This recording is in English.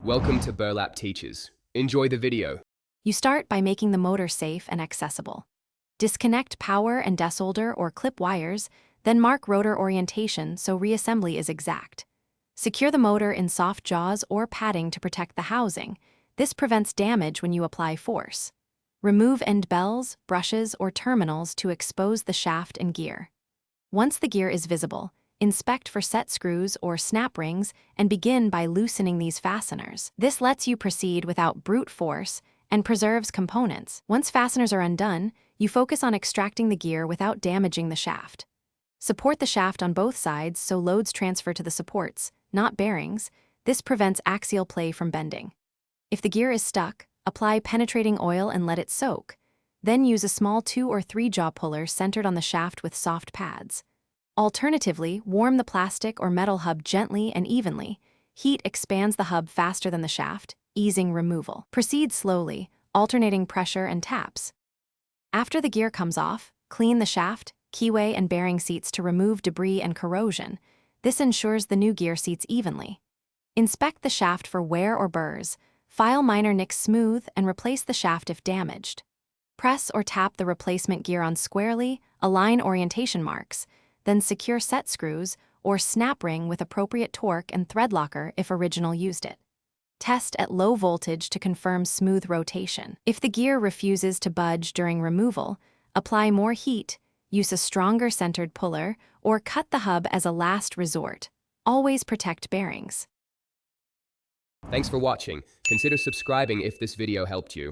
Welcome to Burlap Teaches. Enjoy the video. You start by making the motor safe and accessible. Disconnect power and desolder or clip wires, then mark rotor orientation so reassembly is exact. Secure the motor in soft jaws or padding to protect the housing. This prevents damage when you apply force. Remove end bells, brushes, or terminals to expose the shaft and gear. Once the gear is visible, inspect for set screws or snap rings and begin by loosening these fasteners. This lets you proceed without brute force and preserves components. Once fasteners are undone, you focus on extracting the gear without damaging the shaft. Support the shaft on both sides so loads transfer to the supports, not bearings. This prevents axial play from bending. If the gear is stuck, apply penetrating oil and let it soak. Then use a small 2 or 3 jaw puller centered on the shaft with soft pads. Alternatively, warm the plastic or metal hub gently and evenly. Heat expands the hub faster than the shaft, easing removal. Proceed slowly, alternating pressure and taps. After the gear comes off, clean the shaft, keyway, and bearing seats to remove debris and corrosion. This ensures the new gear seats evenly. Inspect the shaft for wear or burrs. File minor nicks smooth and replace the shaft if damaged. Press or tap the replacement gear on squarely, align orientation marks, then secure set screws or snap ring with appropriate torque and thread locker if original used it. Test at low voltage to confirm smooth rotation. If the gear refuses to budge during removal, apply more heat, use a stronger centered puller, or cut the hub as a last resort. Always protect bearings. Thanks for watching. Consider subscribing if this video helped you.